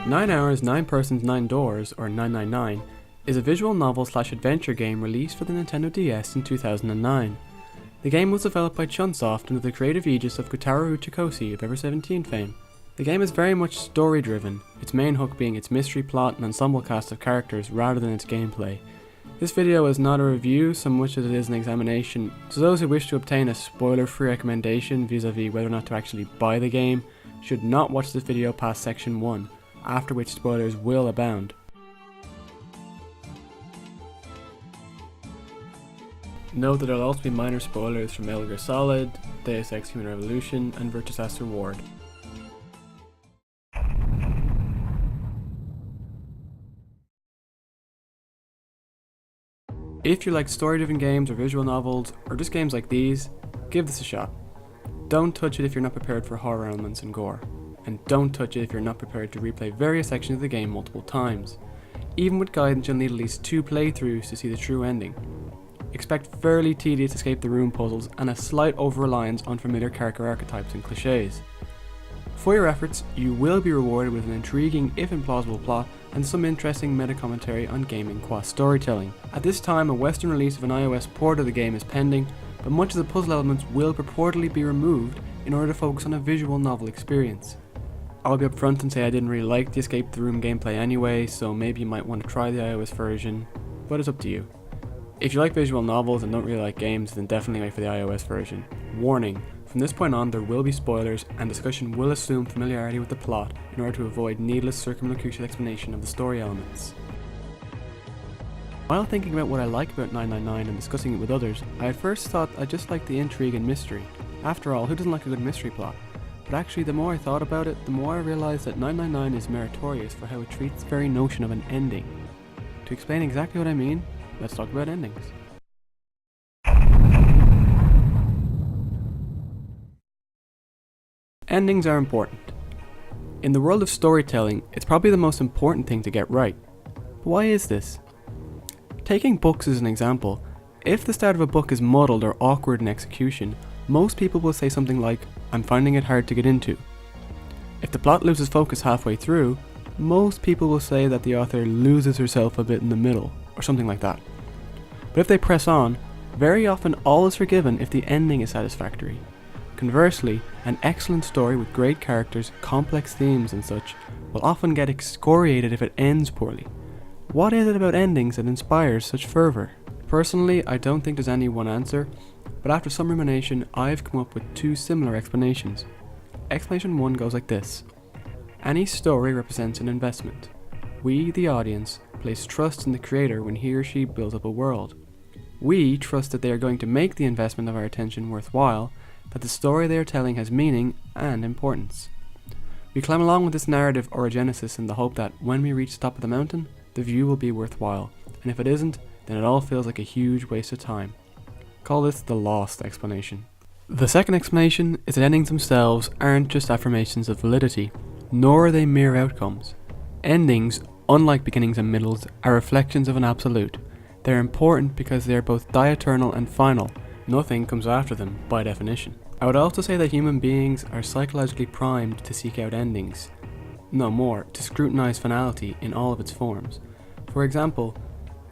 9 Hours, 9 Persons, 9 Doors, or 999, is a visual novel/adventure game released for the Nintendo DS in 2009. The game was developed by Chunsoft under the creative aegis of Kotaro Uchikoshi of Ever 17 fame. The game is very much story-driven, its main hook being its mystery plot and ensemble cast of characters rather than its gameplay. This video is not a review so much as it is an examination, so those who wish to obtain a spoiler-free recommendation vis-a-vis whether or not to actually buy the game should not watch this video past section 1, after which spoilers will abound. Note that there will also be minor spoilers from Metal Gear Solid, Deus Ex Human Revolution, and Virtuous Last Reward. If you like story-driven games or visual novels, or just games like these, give this a shot. Don't touch it if you're not prepared for horror elements and gore, and don't touch it if you're not prepared to replay various sections of the game multiple times. Even with guidance, you'll need at least 2 playthroughs to see the true ending. Expect fairly tedious escape the room puzzles and a slight over-reliance on familiar character archetypes and cliches. For your efforts, you will be rewarded with an intriguing, if implausible plot, and some interesting meta-commentary on gaming qua storytelling. At this time, a Western release of an iOS port of the game is pending, but much of the puzzle elements will purportedly be removed in order to focus on a visual novel experience. I'll be upfront and say I didn't really like the escape the room gameplay anyway, so maybe you might want to try the iOS version, but it's up to you. If you like visual novels and don't really like games, then definitely wait for the iOS version. Warning, from this point on there will be spoilers, and discussion will assume familiarity with the plot in order to avoid needless circumlocution explanation of the story elements. While thinking about what I like about 999 and discussing it with others, I at first thought I just liked the intrigue and mystery. After all, who doesn't like a good mystery plot? But actually, the more I thought about it, the more I realised that 999 is meritorious for how it treats the very notion of an ending. To explain exactly what I mean, let's talk about endings. Endings are important. In the world of storytelling, it's probably the most important thing to get right. But why is this? Taking books as an example, if the start of a book is muddled or awkward in execution, most people will say something like, "I'm finding it hard to get into." If the plot loses focus halfway through, most people will say that the author loses herself a bit in the middle, or something like that. But if they press on, very often all is forgiven if the ending is satisfactory. Conversely, an excellent story with great characters, complex themes and such will often get excoriated if it ends poorly. What is it about endings that inspires such fervour? Personally, I don't think there's any one answer, but after some rumination, I've come up with 2 similar explanations. Explanation 1 goes like this. Any story represents an investment. We, the audience, place trust in the creator when he or she builds up a world. We trust that they are going to make the investment of our attention worthwhile, that the story they are telling has meaning and importance. We climb along with this narrative orogenesis in the hope that when we reach the top of the mountain, the view will be worthwhile, and if it isn't, then it all feels like a huge waste of time. Call this the lost explanation. The second explanation is that endings themselves aren't just affirmations of validity, nor are they mere outcomes. Endings, unlike beginnings and middles, are reflections of an absolute. They're important because they are both dieternal and final. Nothing comes after them, by definition. I would also say that human beings are psychologically primed to seek out endings. No more, to scrutinize finality in all of its forms. For example,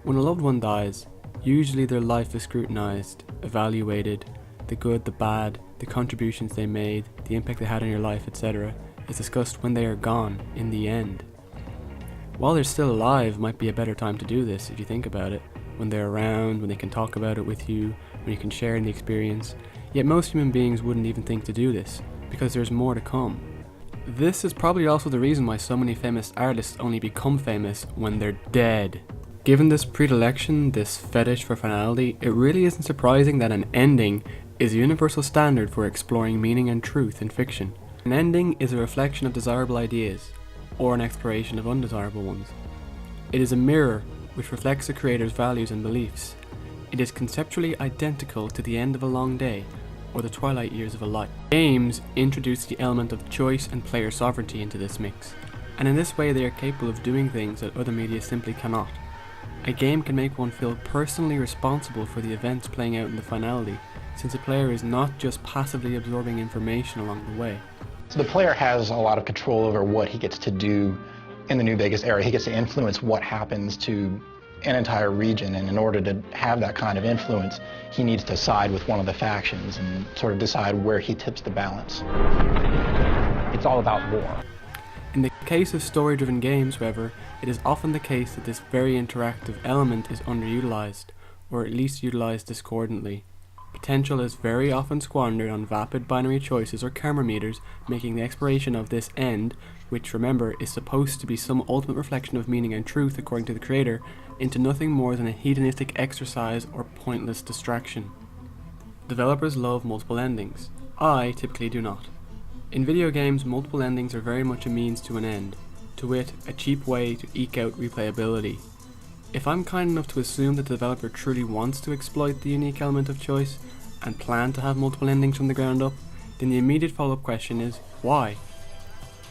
when a loved one dies, usually their life is scrutinized, evaluated, the good, the bad, the contributions they made, the impact they had on your life, etc. is discussed when they are gone, in the end. While they're still alive might be a better time to do this if you think about it, when they're around, when they can talk about it with you, when you can share in the experience, yet most human beings wouldn't even think to do this, because there's more to come. This is probably also the reason why so many famous artists only become famous when they're dead. Given this predilection, this fetish for finality, it really isn't surprising that an ending is a universal standard for exploring meaning and truth in fiction. An ending is a reflection of desirable ideas, or an exploration of undesirable ones. It is a mirror which reflects the creator's values and beliefs. It is conceptually identical to the end of a long day, or the twilight years of a life. Games introduce the element of choice and player sovereignty into this mix, and in this way they are capable of doing things that other media simply cannot. A game can make one feel personally responsible for the events playing out in the finality, since the player is not just passively absorbing information along the way. So the player has a lot of control over what he gets to do In the New Vegas era, he gets to influence what happens to an entire region, and in order to have that kind of influence, he needs to side with one of the factions and sort of decide where he tips the balance. It's all about war. In the case of story-driven games, however, it is often the case that this very interactive element is underutilized, or at least utilized discordantly. Potential is very often squandered on vapid binary choices or karma meters, making the exploration of this end, which remember is supposed to be some ultimate reflection of meaning and truth according to the creator, into nothing more than a hedonistic exercise or pointless distraction. Developers love multiple endings. I typically do not. In video games, multiple endings are very much a means to an end, to wit, a cheap way to eke out replayability. If I'm kind enough to assume that the developer truly wants to exploit the unique element of choice, and plan to have multiple endings from the ground up, then the immediate follow-up question is, why?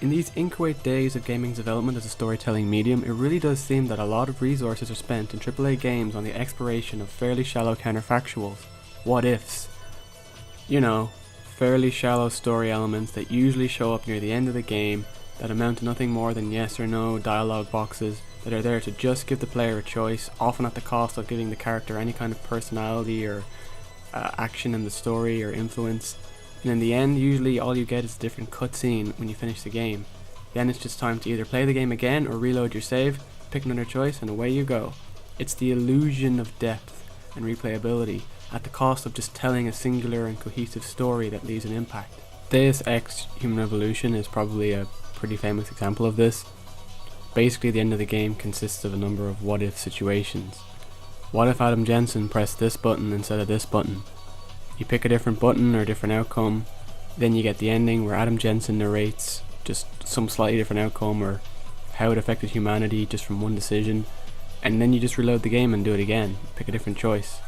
In these inchoate days of gaming's development as a storytelling medium, it really does seem that a lot of resources are spent in AAA games on the exploration of fairly shallow counterfactuals, what-ifs. You know, fairly shallow story elements that usually show up near the end of the game, that amount to nothing more than yes or no dialogue boxes, that are there to just give the player a choice, often at the cost of giving the character any kind of personality or action in the story or influence. And in the end, usually all you get is a different cutscene when you finish the game. Then it's just time to either play the game again or reload your save, pick another choice, and away you go. It's the illusion of depth and replayability at the cost of just telling a singular and cohesive story that leaves an impact. Deus Ex Human Revolution is probably a pretty famous example of this. Basically, the end of the game consists of a number of what-if situations. What if Adam Jensen pressed this button instead of this button? You pick a different button or a different outcome, then you get the ending where Adam Jensen narrates just some slightly different outcome or how it affected humanity just from one decision, and then you just reload the game and do it again, pick a different choice.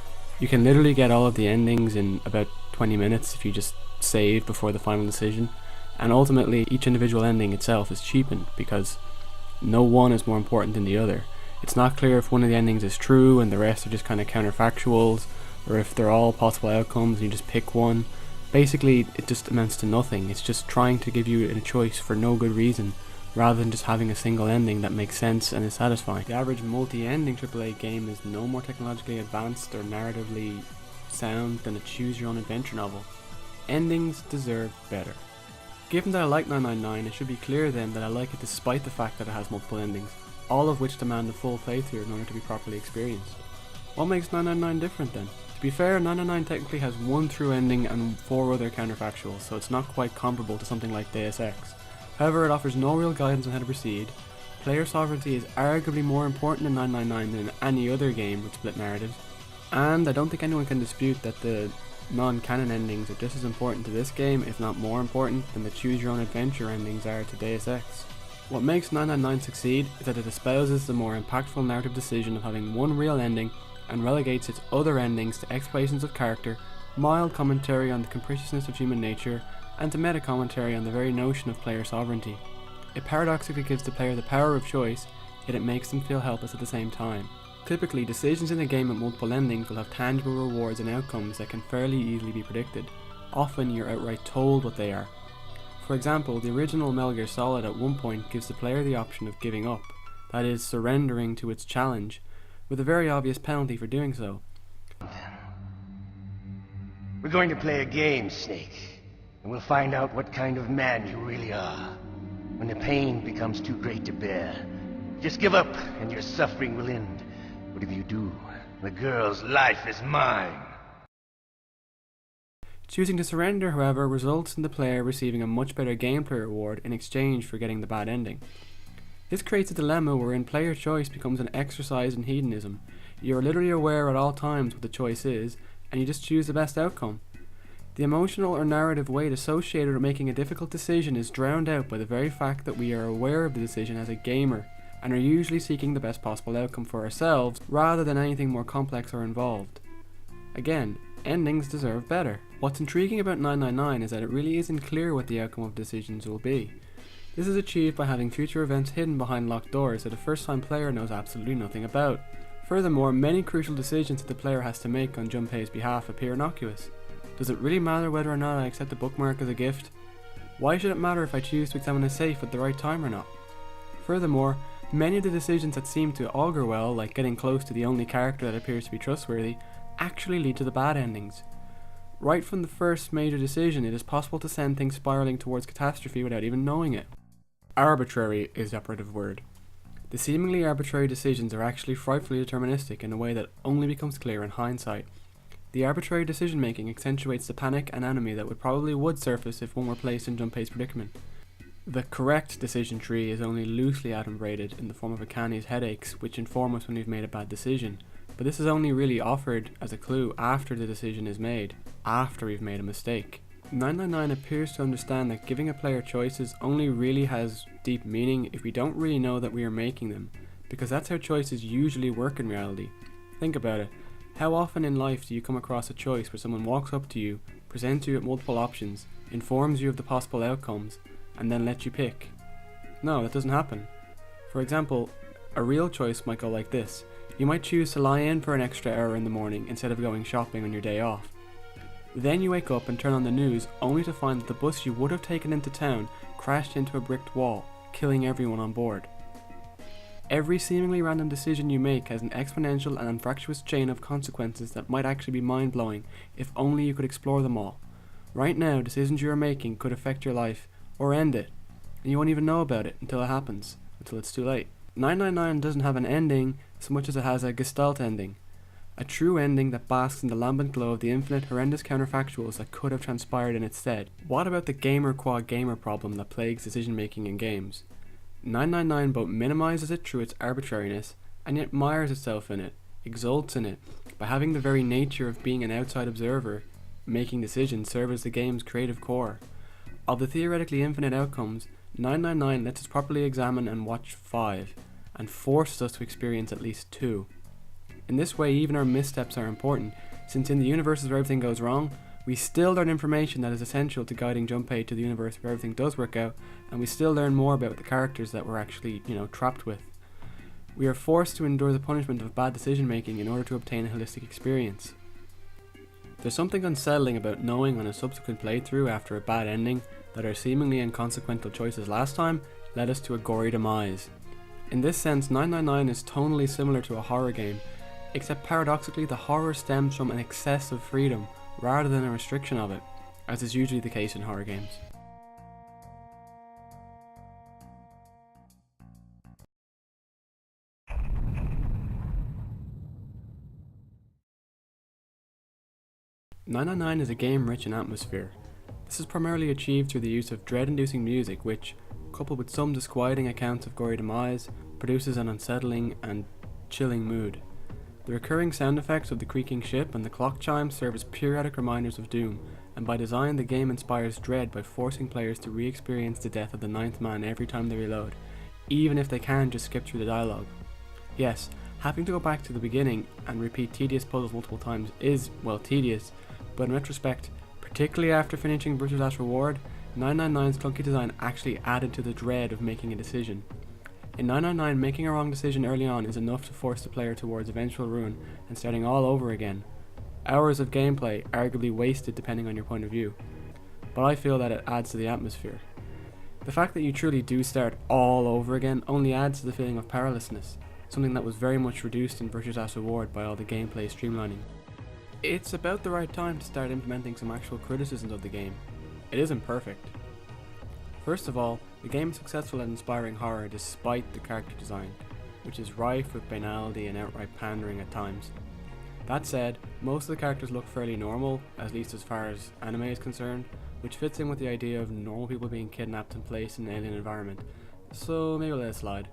You can literally get all of the endings in about 20 minutes if you just save before the final decision, and ultimately each individual ending itself is cheapened because no one is more important than the other. It's not clear if one of the endings is true and the rest are just kind of counterfactuals, or if they're all possible outcomes and you just pick one. Basically, it just amounts to nothing. It's just trying to give you a choice for no good reason, rather than just having a single ending that makes sense and is satisfying. The average multi-ending AAA game is no more technologically advanced or narratively sound than a choose-your-own-adventure novel. Endings deserve better. Given that I like 999, it should be clear then that I like it despite the fact that it has multiple endings, all of which demand a full playthrough in order to be properly experienced. What makes 999 different then? To be fair, 999 technically has one true ending and 4 other counterfactuals, so it's not quite comparable to something like Deus Ex. However, it offers no real guidance on how to proceed. Player sovereignty is arguably more important in 999 than in any other game with split narratives, and I don't think anyone can dispute that the non-canon endings are just as important to this game, if not more important, than the choose-your-own-adventure endings are to Deus Ex. What makes 999 succeed is that it espouses the more impactful narrative decision of having one real ending and relegates its other endings to explorations of character, mild commentary on the capriciousness of human nature, and to meta-commentary on the very notion of player sovereignty. It paradoxically gives the player the power of choice, yet it makes them feel helpless at the same time. Typically, decisions in a game with multiple endings will have tangible rewards and outcomes that can fairly easily be predicted. Often you're outright told what they are. For example, the original Metal Gear Solid at one point gives the player the option of giving up, that is, surrendering to its challenge, with a very obvious penalty for doing so. We're going to play a game, Snake, and we'll find out what kind of man you really are. When the pain becomes too great to bear, just give up and your suffering will end. But if you do, the girl's life is mine. Choosing to surrender, however, results in the player receiving a much better gameplay reward in exchange for getting the bad ending. This creates a dilemma wherein player choice becomes an exercise in hedonism. You are literally aware at all times what the choice is, and you just choose the best outcome. The emotional or narrative weight associated with making a difficult decision is drowned out by the very fact that we are aware of the decision as a gamer, and are usually seeking the best possible outcome for ourselves rather than anything more complex or involved. Again, endings deserve better. What's intriguing about 999 is that it really isn't clear what the outcome of decisions will be. This is achieved by having future events hidden behind locked doors that a first-time player knows absolutely nothing about. Furthermore, many crucial decisions that the player has to make on Junpei's behalf appear innocuous. Does it really matter whether or not I accept a bookmark as a gift? Why should it matter if I choose to examine a safe at the right time or not? Furthermore, many of the decisions that seem to augur well, like getting close to the only character that appears to be trustworthy, actually lead to the bad endings. Right from the first major decision, it is possible to send things spiraling towards catastrophe without even knowing it. Arbitrary is the operative word. The seemingly arbitrary decisions are actually frightfully deterministic in a way that only becomes clear in hindsight. The arbitrary decision making accentuates the panic and enemy that would surface if one were placed in Junpei's predicament. The correct decision tree is only loosely adumbrated in the form of Akane's headaches, which inform us when we've made a bad decision, but this is only really offered as a clue after the decision is made, after we've made a mistake. 999 appears to understand that giving a player choices only really has deep meaning if we don't really know that we are making them, because that's how choices usually work in reality. Think about it. How often in life do you come across a choice where someone walks up to you, presents you with multiple options, informs you of the possible outcomes, and then lets you pick? No, that doesn't happen. For example, a real choice might go like this. You might choose to lie in for an extra hour in the morning instead of going shopping on your day off. Then you wake up and turn on the news only to find that the bus you would have taken into town crashed into a bricked wall, killing everyone on board. Every seemingly random decision you make has an exponential and infractuous chain of consequences that might actually be mind-blowing if only you could explore them all. Right now, decisions you are making could affect your life, or end it, and you won't even know about it until it happens, until it's too late. 999 doesn't have an ending so much as it has a gestalt ending. A true ending that basks in the lambent glow of the infinite horrendous counterfactuals that could have transpired in its stead. What about the gamer qua gamer problem that plagues decision making in games? 999 both minimizes it through its arbitrariness and yet mires itself in it, exults in it, by having the very nature of being an outside observer, making decisions serve as the game's creative core. Of the theoretically infinite outcomes, 999 lets us properly examine and watch 5, and forces us to experience at least 2. In this way, even our missteps are important, since in the universes where everything goes wrong, we still learn information that is essential to guiding Junpei to the universe where everything does work out, and we still learn more about the characters that we're actually, trapped with. We are forced to endure the punishment of bad decision making in order to obtain a holistic experience. There's something unsettling about knowing on a subsequent playthrough after a bad ending that our seemingly inconsequential choices last time led us to a gory demise. In this sense, 999 is tonally similar to a horror game, except paradoxically the horror stems from an excess of freedom rather than a restriction of it, as is usually the case in horror games. "999 is a game rich in atmosphere. This is primarily achieved through the use of dread-inducing music which, coupled with some disquieting accounts of gory demise, produces an unsettling and chilling mood. The recurring sound effects of the creaking ship and the clock chimes serve as periodic reminders of doom, and by design the game inspires dread by forcing players to re-experience the death of the ninth man every time they reload, even if they can just skip through the dialogue. Yes, having to go back to the beginning and repeat tedious puzzles multiple times is, well, tedious, but in retrospect, particularly after finishing Virtue's Last Reward, 999's clunky design actually added to the dread of making a decision. In 999, making a wrong decision early on is enough to force the player towards eventual ruin and starting all over again. Hours of gameplay, arguably wasted depending on your point of view, but I feel that it adds to the atmosphere. The fact that you truly do start all over again only adds to the feeling of powerlessness, something that was very much reduced in Virtue's Last Reward by all the gameplay streamlining. It's about the right time to start implementing some actual criticisms of the game. It isn't perfect. First of all, the game is successful at inspiring horror despite the character design, which is rife with banality and outright pandering at times. That said, most of the characters look fairly normal, at least as far as anime is concerned, which fits in with the idea of normal people being kidnapped and placed in an alien environment, so maybe let it slide.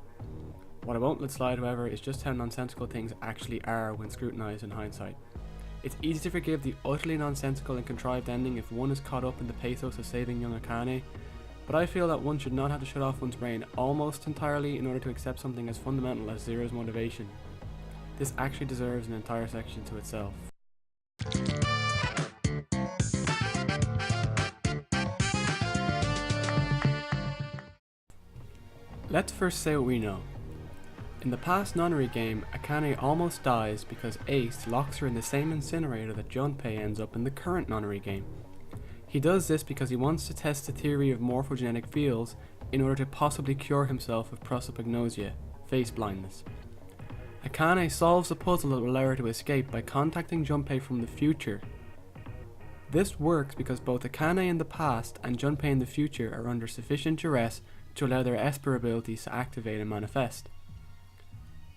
What I won't let slide, however, is just how nonsensical things actually are when scrutinized in hindsight. It's easy to forgive the utterly nonsensical and contrived ending if one is caught up in the pathos of saving young Akane, but I feel that one should not have to shut off one's brain almost entirely in order to accept something as fundamental as Zero's motivation. This actually deserves an entire section to itself. Let's first say what we know. In the past nonary game, Akane almost dies because Ace locks her in the same incinerator that Junpei ends up in the current nonary game. He does this because he wants to test the theory of morphogenetic fields in order to possibly cure himself of prosopagnosia, face blindness. Akane solves the puzzle that will allow her to escape by contacting Junpei from the future. This works because both Akane in the past and Junpei in the future are under sufficient duress to allow their Esper abilities to activate and manifest.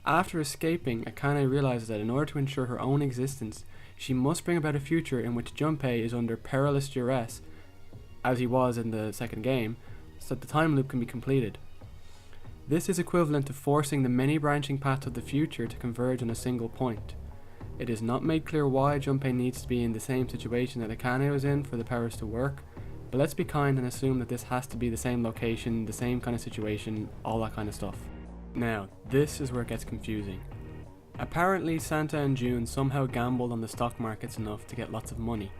After escaping, Akane realizes that in order to ensure her own existence, she must bring about a future in which Junpei is under perilous duress, as he was in the second game, so that the time loop can be completed. This is equivalent to forcing the many branching paths of the future to converge on a single point. It is not made clear why Junpei needs to be in the same situation that Akane was in for the powers to work, but let's be kind and assume that this has to be the same location, the same kind of situation, all that kind of stuff. Now, this is where it gets confusing. Apparently, Santa and June somehow gambled on the stock markets enough to get lots of money,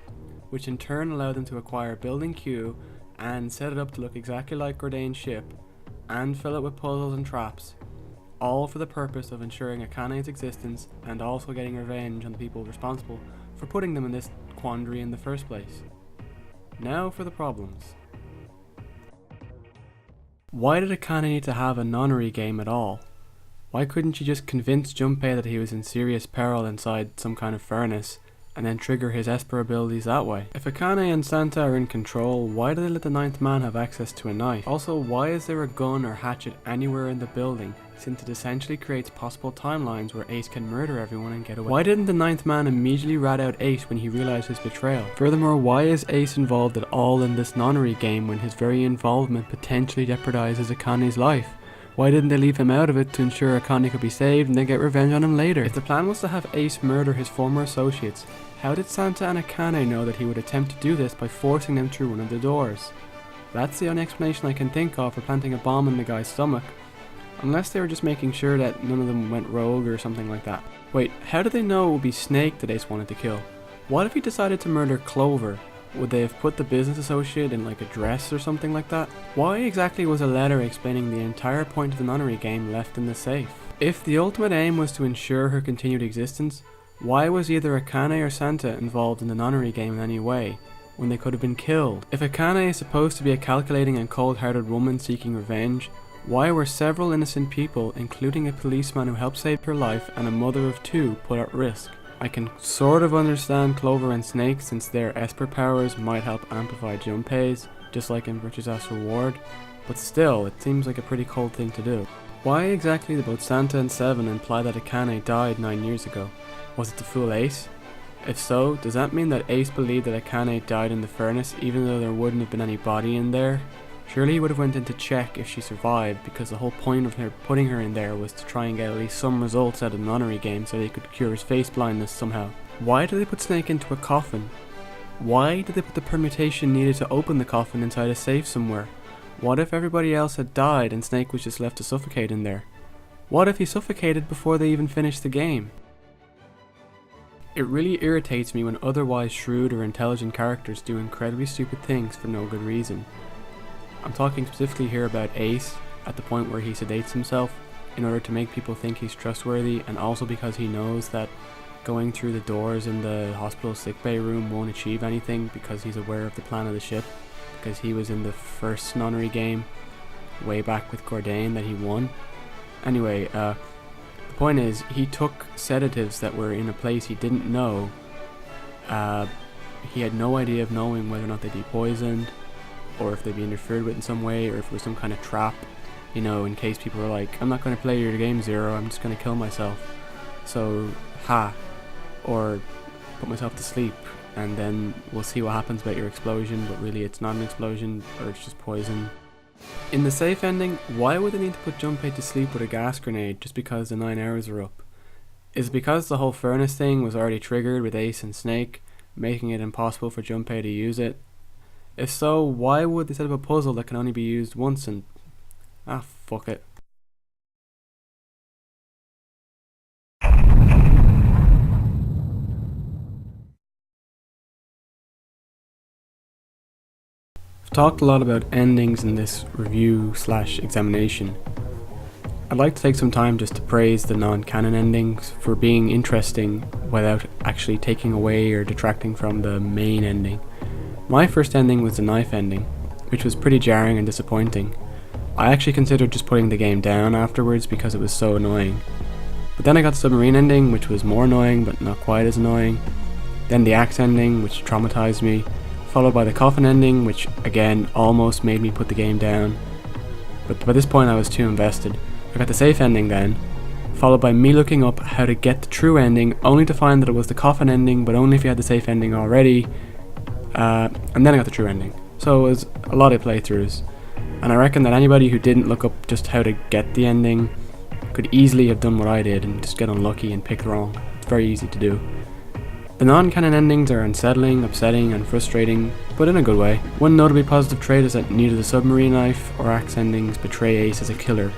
which in turn allowed them to acquire Building Q and set it up to look exactly like Gordane's ship, and fill it with puzzles and traps, all for the purpose of ensuring Akane's existence and also getting revenge on the people responsible for putting them in this quandary in the first place. Now for the problems. Why did Akane need to have a nonary game at all? Why couldn't she just convince Junpei that he was in serious peril inside some kind of furnace, and then trigger his Esper abilities that way? If Akane and Santa are in control, why do they let the ninth man have access to a knife? Also, why is there a gun or hatchet anywhere in the building, since it essentially creates possible timelines where Ace can murder everyone and get away? Why didn't the ninth man immediately rat out Ace when he realized his betrayal? Furthermore, why is Ace involved at all in this nonary game when his very involvement potentially jeopardizes Akane's life? Why didn't they leave him out of it to ensure Akane could be saved and then get revenge on him later? If the plan was to have Ace murder his former associates, how did Santa and Akane know that he would attempt to do this by forcing them through one of the doors? That's the only explanation I can think of for planting a bomb in the guy's stomach. Unless they were just making sure that none of them went rogue or something like that. Wait, how did they know it would be Snake that Ace wanted to kill? What if he decided to murder Clover? Would they have put the business associate in like a dress or something like that? Why exactly was a letter explaining the entire point of the nonary game left in the safe? If the ultimate aim was to ensure her continued existence, why was either Akane or Santa involved in the nonary game in any way, when they could have been killed? If Akane is supposed to be a calculating and cold-hearted woman seeking revenge, why were several innocent people, including a policeman who helped save her life and a mother of two, put at risk? I can sort of understand Clover and Snake since their Esper powers might help amplify Junpei's, just like in Virtue's Last Reward, but still, it seems like a pretty cold thing to do. Why exactly did both Santa and Seven imply that Akane died 9 years ago? Was it to fool Ace? If so, does that mean that Ace believed that Akane died in the furnace even though there wouldn't have been any body in there? Surely he would have went in to check if she survived, because the whole point of her putting her in there was to try and get at least some results out of the nonary game so they could cure his face blindness somehow. Why did they put Snake into a coffin? Why did they put the permutation needed to open the coffin inside a safe somewhere? What if everybody else had died and Snake was just left to suffocate in there? What if he suffocated before they even finished the game? It really irritates me when otherwise shrewd or intelligent characters do incredibly stupid things for no good reason. I'm talking specifically here about Ace, at the point where he sedates himself in order to make people think he's trustworthy, and also because he knows that going through the doors in the hospital sickbay room won't achieve anything because he's aware of the plan of the ship, because he was in the first nonary game way back with Gordane that he won. Anyway, the point is, he took sedatives that were in a place he didn't know. He had no idea of knowing whether or not they'd be poisoned, or if they'd be interfered with in some way, or if it was some kind of trap, you know, in case people were like, I'm not going to play your game, Zero, I'm just going to kill myself. So, or put myself to sleep, and then we'll see what happens about your explosion, but really it's not an explosion, or it's just poison. In the safe ending, why would they need to put Junpei to sleep with a gas grenade just because the 9 hours are up? Is it because the whole furnace thing was already triggered with Ace and Snake, making it impossible for Junpei to use it? If so, why would they set up a puzzle that can only be used once and... fuck it. I've talked a lot about endings in this review/examination. I'd like to take some time just to praise the non-canon endings for being interesting without actually taking away or detracting from the main ending. My first ending was the knife ending, which was pretty jarring and disappointing. I actually considered just putting the game down afterwards because it was so annoying. But then I got the submarine ending, which was more annoying but not quite as annoying. Then the axe ending, which traumatized me, followed by the coffin ending, which again almost made me put the game down. But by this point I was too invested. I got the safe ending then, followed by me looking up how to get the true ending, only to find that it was the coffin ending, but only if you had the safe ending already. And then I got the true ending. So it was a lot of playthroughs. And I reckon that anybody who didn't look up just how to get the ending could easily have done what I did and just get unlucky and pick wrong. It's very easy to do. The non-canon endings are unsettling, upsetting and frustrating, but in a good way. One notably positive trait is that neither the submarine knife or axe endings betray Ace as a killer.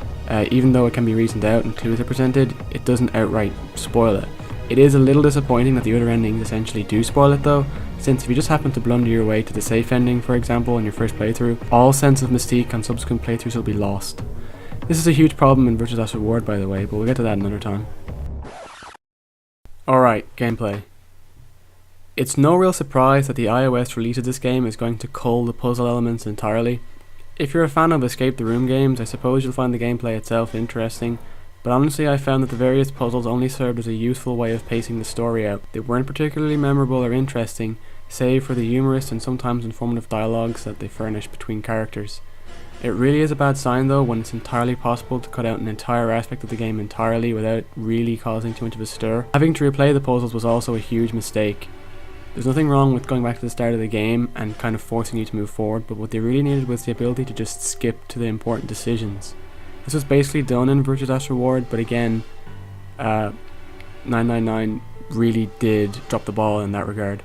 Even though it can be reasoned out and clues are presented, it doesn't outright spoil it. It is a little disappointing that the other endings essentially do spoil it though, since if you just happen to blunder your way to the safe ending, for example, in your first playthrough, all sense of mystique on subsequent playthroughs will be lost. This is a huge problem in Virtue's Last Reward, by the way, but we'll get to that another time. Alright, gameplay. It's no real surprise that the iOS release of this game is going to cull the puzzle elements entirely. If you're a fan of escape the room games, I suppose you'll find the gameplay itself interesting, but honestly I found that the various puzzles only served as a useful way of pacing the story out. They weren't particularly memorable or interesting, save for the humorous and sometimes informative dialogues that they furnish between characters. It really is a bad sign though when it's entirely possible to cut out an entire aspect of the game entirely without really causing too much of a stir. Having to replay the puzzles was also a huge mistake. There's nothing wrong with going back to the start of the game and kind of forcing you to move forward, but what they really needed was the ability to just skip to the important decisions. This was basically done in Virtue's Last Reward, but again, 999 really did drop the ball in that regard.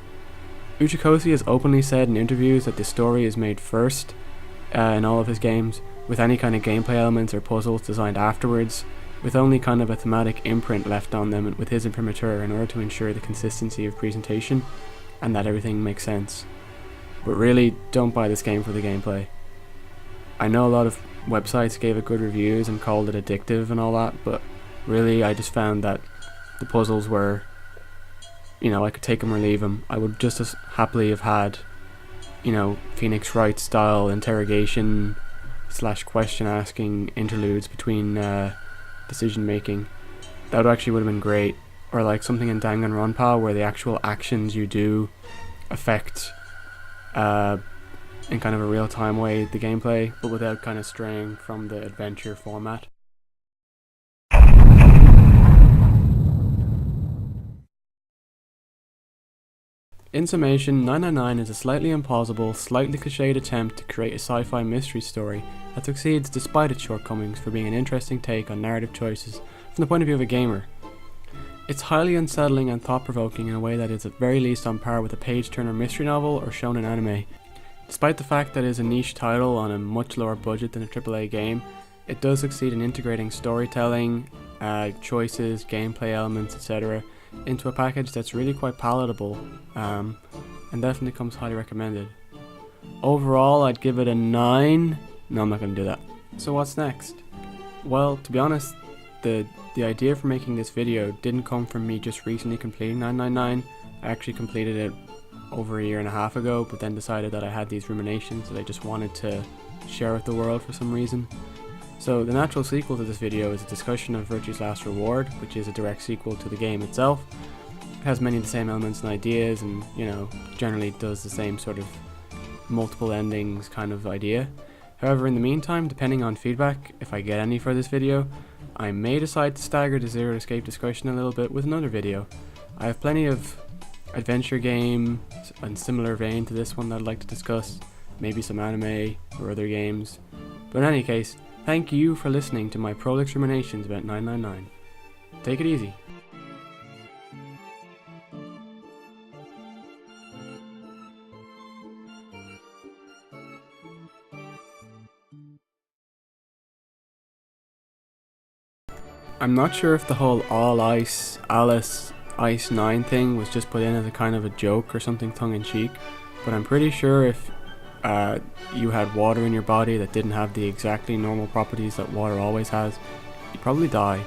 Uchikoshi has openly said in interviews that the story is made first in all of his games, with any kind of gameplay elements or puzzles designed afterwards, with only kind of a thematic imprint left on them with his imprimatur in order to ensure the consistency of presentation and that everything makes sense. But really, don't buy this game for the gameplay. I know a lot of websites gave it good reviews and called it addictive and all that, but really I just found that the puzzles were, I could take them or leave them. I would just as happily have had, Phoenix Wright style interrogation / question asking interludes between decision making. That actually would have been great. Or like something in Danganronpa where the actual actions you do affect in kind of a real-time way the gameplay, but without kind of straying from the adventure format. In summation, 999 is a slightly implausible, slightly cliched attempt to create a sci-fi mystery story that succeeds despite its shortcomings for being an interesting take on narrative choices from the point of view of a gamer. It's highly unsettling and thought-provoking in a way that is at very least on par with a page-turner mystery novel or shonen anime. Despite the fact that it is a niche title on a much lower budget than a AAA game, it does succeed in integrating storytelling, choices, gameplay elements, etc. into a package that's really quite palatable, and definitely comes highly recommended. Overall, I'd give it a 9. No, I'm not going to do that. So what's next? Well, to be honest, the idea for making this video didn't come from me just recently completing 999. I actually completed it over a year and a half ago, but then decided that I had these ruminations that I just wanted to share with the world for some reason. So the natural sequel to this video is a discussion of Virtue's Last Reward, which is a direct sequel to the game itself. It has many of the same elements and ideas and, generally does the same sort of multiple endings kind of idea. However, in the meantime, depending on feedback, if I get any for this video, I may decide to stagger the Zero Escape discussion a little bit with another video. I have plenty of adventure game and similar vein to this one that I'd like to discuss, maybe some anime or other games. But in any case, thank you for listening to my prolix ruminations about 999. Take it easy. I'm not sure if the whole Alice 9 thing was just put in as a kind of a joke or something tongue-in-cheek, but I'm pretty sure if you had water in your body that didn't have the exactly normal properties that water always has, you'd probably die.